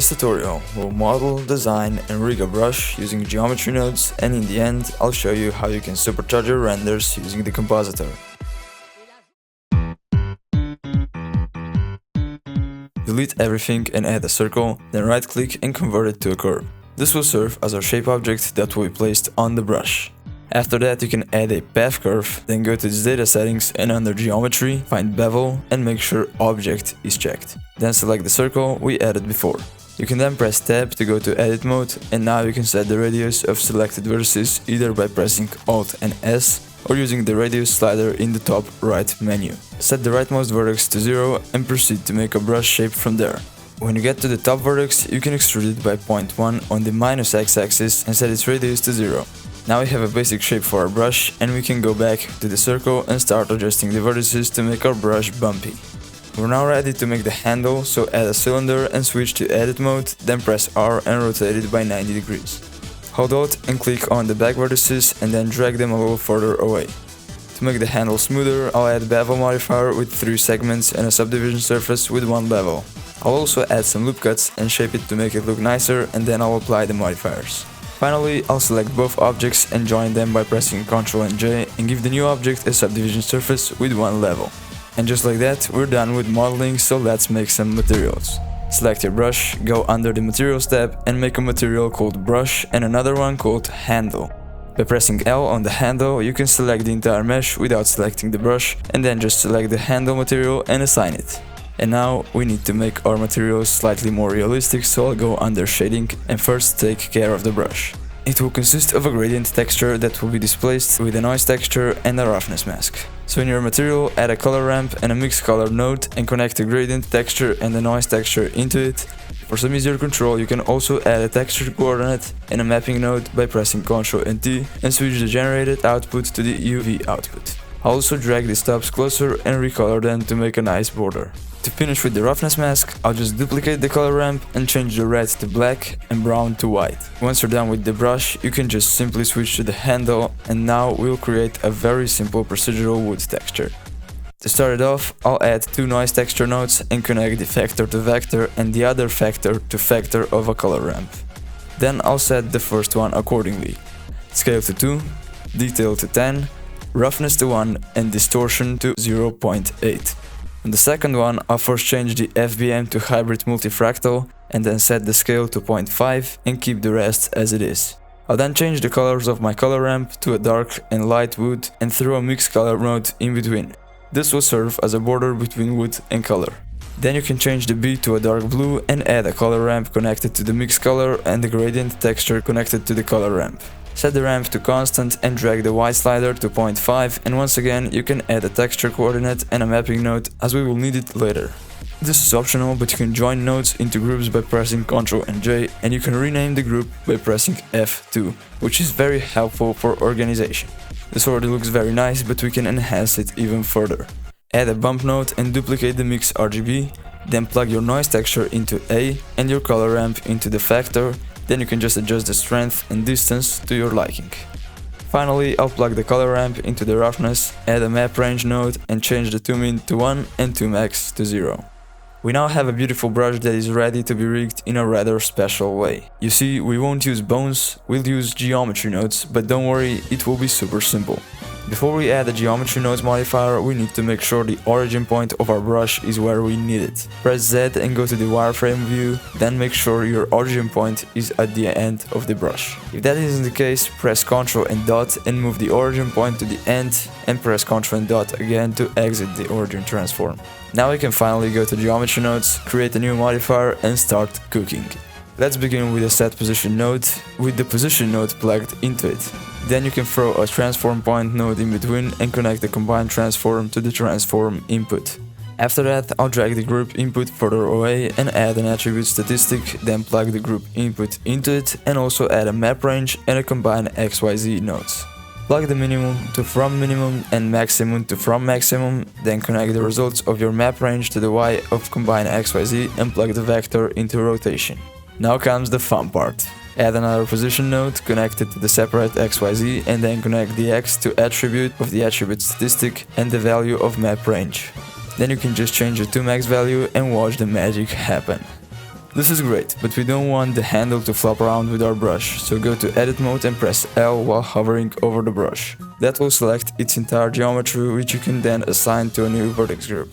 this tutorial, we'll model, design and rig a brush using geometry nodes, and in the end, I'll show you how you can supercharge your renders using the Compositor. Delete everything and add a circle, then right click and convert it to a curve. This will serve as our shape object that will be placed on the brush. After that, you can add a path curve, then go to the data settings and under geometry, find bevel and make sure object is checked. Then select the circle we added before. You can then press tab to go to edit mode, and now you can set the radius of selected vertices either by pressing Alt and S or using the radius slider in the top right menu. Set the rightmost vertex to 0 and proceed to make a brush shape from there. When you get to the top vertex, you can extrude it by 0.1 on the minus x-axis and set its radius to 0. Now we have a basic shape for our brush, and we can go back to the circle and start adjusting the vertices to make our brush bumpy. We're now ready to make the handle, so add a cylinder and switch to edit mode, then press R and rotate it by 90 degrees. Hold Alt and click on the back vertices and then drag them a little further away. To make the handle smoother, I'll add bevel modifier with 3 segments and a subdivision surface with 1 bevel. I'll also add some loop cuts and shape it to make it look nicer, and then I'll apply the modifiers. Finally, I'll select both objects and join them by pressing Ctrl and J and give the new object a subdivision surface with 1 level. And just like that, we're done with modeling, so let's make some materials. Select your brush, go under the Materials tab and make a material called Brush and another one called Handle. By pressing L on the handle, you can select the entire mesh without selecting the brush, and then just select the handle material and assign it. And now we need to make our materials slightly more realistic, so I'll go under shading and first take care of the brush. It will consist of a gradient texture that will be displaced with a noise texture and a roughness mask. So in your material, add a color ramp and a mixed color node and connect the gradient texture and the noise texture into it. For some easier control, you can also add a texture coordinate and a mapping node by pressing Ctrl and T and switch the generated output to the UV output. I'll also drag the stops closer and recolor them to make a nice border. To finish with the roughness mask, I'll just duplicate the color ramp and change the red to black and brown to white. Once you're done with the brush, you can just simply switch to the handle, and now we'll create a very simple procedural wood texture. To start it off, I'll add 2 noise texture nodes and connect the factor to vector and the other factor to factor of a color ramp. Then I'll set the first one accordingly. Scale to 2, detail to 10, roughness to 1 and distortion to 0.8. On the second one, I'll first change the FBM to hybrid multifractal and then set the scale to 0.5 and keep the rest as it is. I'll then change the colors of my color ramp to a dark and light wood and throw a mixed color node in between. This will serve as a border between wood and color. Then you can change the B to a dark blue and add a color ramp connected to the mixed color and the gradient texture connected to the color ramp. Set the ramp to constant and drag the Y slider to 0.5, and once again you can add a texture coordinate and a mapping node as we will need it later. This is optional, but you can join nodes into groups by pressing Ctrl and J, and you can rename the group by pressing F2, which is very helpful for organization. This already looks very nice, but we can enhance it even further. Add a bump node and duplicate the mix RGB, then plug your noise texture into A and your color ramp into the factor. Then you can just adjust the strength and distance to your liking. Finally, I'll plug the color ramp into the roughness, add a map range node and change the 2min to 1 and 2max to 0. We now have a beautiful brush that is ready to be rigged in a rather special way. You see, we won't use bones, we'll use geometry nodes, but don't worry, it will be super simple. Before we add the geometry nodes modifier, we need to make sure the origin point of our brush is where we need it. Press Z and go to the wireframe view, then make sure your origin point is at the end of the brush. If that isn't the case, press Ctrl and dot and move the origin point to the end, and press Ctrl and dot again to exit the origin transform. Now we can finally go to geometry nodes, create a new modifier and start cooking. Let's begin with a set position node, with the position node plugged into it. Then you can throw a transform point node in between and connect the combined transform to the transform input. After that, I'll drag the group input further away and add an attribute statistic, then plug the group input into it and also add a map range and a combine XYZ nodes. Plug the minimum to from minimum and maximum to from maximum, then connect the results of your map range to the Y of combine XYZ and plug the vector into rotation. Now comes the fun part. Add another position node connected to the separate XYZ and then connect the X to attribute of the attribute statistic and the value of map range. Then you can just change the 2max value and watch the magic happen. This is great, but we don't want the handle to flop around with our brush, so go to edit mode and press L while hovering over the brush. That will select its entire geometry, which you can then assign to a new vertex group.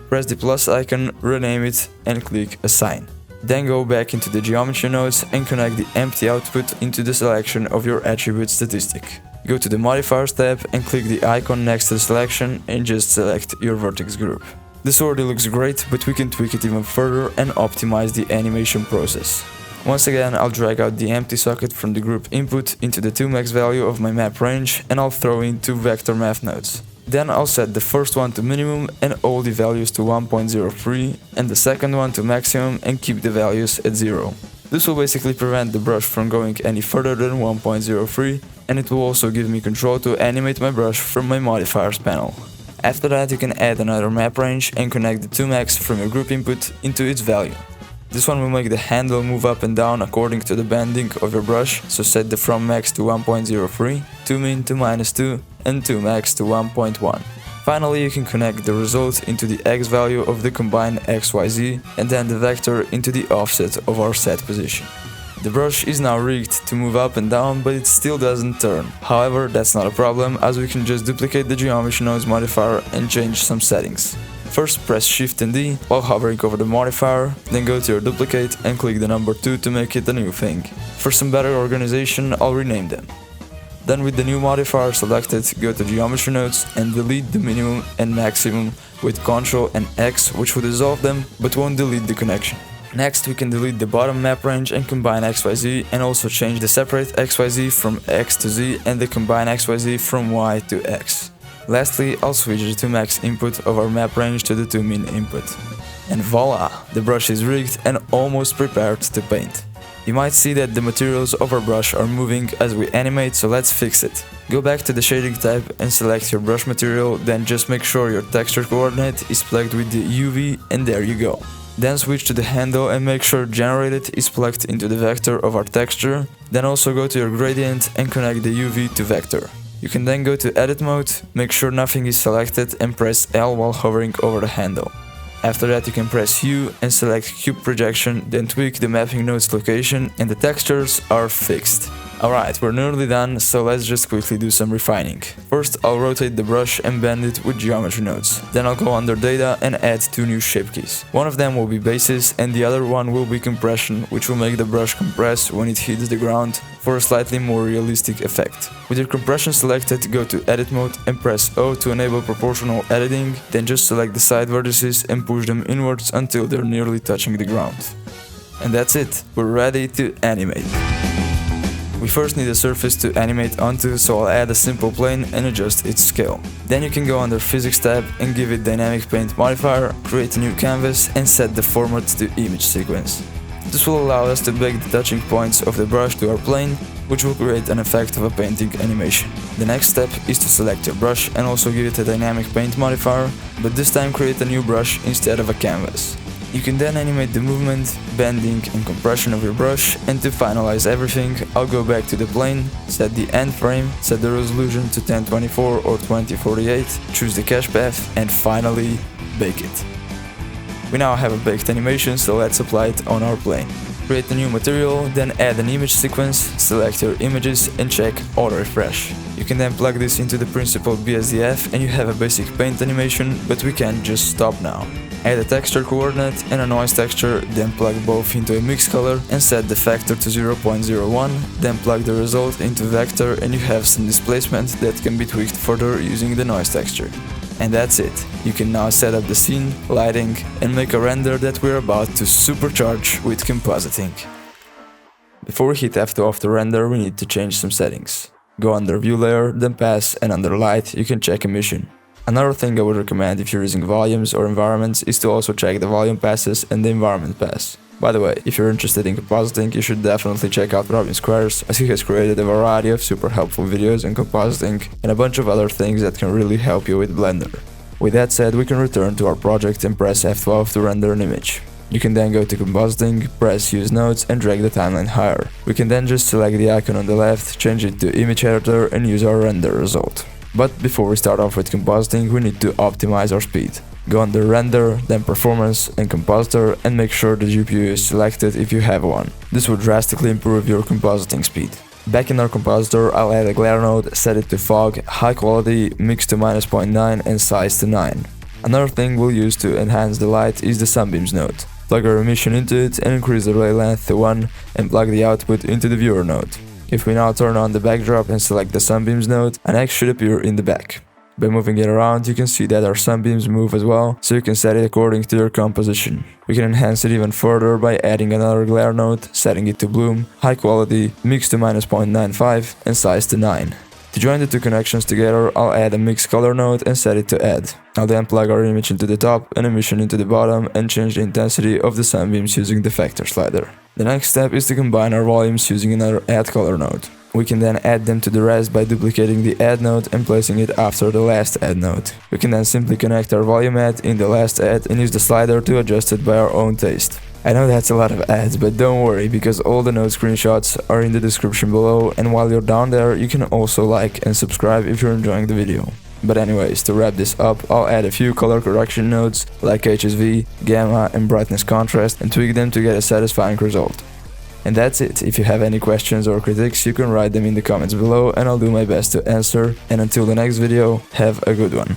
Press the plus icon, rename it, and click Assign. Then go back into the geometry nodes and connect the empty output into the selection of your attribute statistic. Go to the Modifiers tab and click the icon next to the selection and just select your vertex group. This already looks great, but we can tweak it even further and optimize the animation process. Once again, I'll drag out the empty socket from the group input into the 2max value of my map range, and I'll throw in 2 vector math nodes. Then I'll set the first one to minimum and all the values to 1.03, and the second one to maximum and keep the values at 0. This will basically prevent the brush from going any further than 1.03, and it will also give me control to animate my brush from my modifiers panel. After that, you can add another map range and connect the 2max from your group input into its value. This one will make the handle move up and down according to the bending of your brush, so set the from max to 1.03, 2min to -2, and 2max to 1.1. Finally, you can connect the result into the x value of the combined XYZ and then the vector into the offset of our set position. The brush is now rigged to move up and down, but it still doesn't turn. However, that's not a problem, as we can just duplicate the geometry nodes modifier and change some settings. First, press Shift and D while hovering over the modifier, then go to your duplicate and click the number 2 to make it a new thing. For some better organization, I'll rename them. Then with the new modifier selected, go to Geometry Nodes and delete the minimum and maximum with Ctrl and X, which will dissolve them but won't delete the connection. Next, we can delete the bottom map range and combine XYZ, and also change the separate XYZ from X to Z and the combine XYZ from Y to X. Lastly, I'll switch the 2max input of our map range to the 2min input. And voila! The brush is rigged and almost prepared to paint. You might see that the materials of our brush are moving as we animate, so let's fix it. Go back to the shading tab and select your brush material, then just make sure your texture coordinate is plugged with the UV, and there you go. Then switch to the handle and make sure generated is plugged into the vector of our texture. Then also go to your gradient and connect the UV to vector. You can then go to edit mode, make sure nothing is selected and press L while hovering over the handle. After that, you can press Hue and select Cube Projection, then tweak the mapping node's location and the textures are fixed. Alright, we're nearly done, so let's just quickly do some refining. First, I'll rotate the brush and bend it with geometry nodes. Then I'll go under data and add 2 new shape keys. One of them will be basis and the other one will be compression, which will make the brush compress when it hits the ground for a slightly more realistic effect. With your compression selected, go to edit mode and press O to enable proportional editing, then just select the side vertices and push them inwards until they're nearly touching the ground. And that's it, we're ready to animate. We first need a surface to animate onto, so I'll add a simple plane and adjust its scale. Then you can go under Physics tab and give it Dynamic Paint modifier, create a new canvas and set the format to image sequence. This will allow us to bake the touching points of the brush to our plane, which will create an effect of a painting animation. The next step is to select your brush and also give it a Dynamic Paint modifier, but this time create a new brush instead of a canvas. You can then animate the movement, bending and compression of your brush, and to finalize everything, I'll go back to the plane, set the end frame, set the resolution to 1024 or 2048, choose the cache path, and finally bake it. We now have a baked animation, so let's apply it on our plane. Create a new material, then add an image sequence, select your images and check auto refresh. You can then plug this into the principal BSDF and you have a basic paint animation, but we can't just stop now. Add a texture coordinate and a noise texture, then plug both into a mix color and set the factor to 0.01, then plug the result into vector and you have some displacement that can be tweaked further using the noise texture. And that's it. You can now set up the scene, lighting and make a render that we're about to supercharge with compositing. Before we hit F2 of the render, we need to change some settings. Go under View Layer, then Pass, and under Light you can check Emission. Another thing I would recommend if you're using volumes or environments is to also check the volume passes and the environment pass. By the way, if you're interested in compositing, you should definitely check out Robin Squares, as he has created a variety of super helpful videos on compositing and a bunch of other things that can really help you with Blender. With that said, we can return to our project and press F12 to render an image. You can then go to Compositing, press Use Nodes and drag the timeline higher. We can then just select the icon on the left, change it to Image Editor and use our render result. But before we start off with compositing, we need to optimize our speed. Go under Render, then Performance and Compositor, and make sure the GPU is selected if you have one. This will drastically improve your compositing speed. Back in our compositor, I'll add a glare node, set it to fog, high quality, mix to -0.9 and size to 9. Another thing we'll use to enhance the light is the sunbeams node. Plug our emission into it and increase the ray length to 1 and plug the output into the viewer node. If we now turn on the backdrop and select the sunbeams node, an X should appear in the back. By moving it around, you can see that our sunbeams move as well, so you can set it according to your composition. We can enhance it even further by adding another glare node, setting it to bloom, high quality, mix to -0.95 and size to 9. To join the two connections together, I'll add a mix color node and set it to add. I'll then plug our image into the top and emission into the bottom and change the intensity of the sunbeams using the factor slider. The next step is to combine our volumes using another add color node. We can then add them to the rest by duplicating the add node and placing it after the last add node. We can then simply connect our volume add in the last add and use the slider to adjust it by our own taste. I know that's a lot of ads, but don't worry, because all the node screenshots are in the description below, and while you're down there you can also like and subscribe if you're enjoying the video. But anyways, to wrap this up, I'll add a few color correction nodes like HSV, gamma and brightness contrast and tweak them to get a satisfying result. And that's it. If you have any questions or critiques, you can write them in the comments below and I'll do my best to answer. And until the next video, have a good one.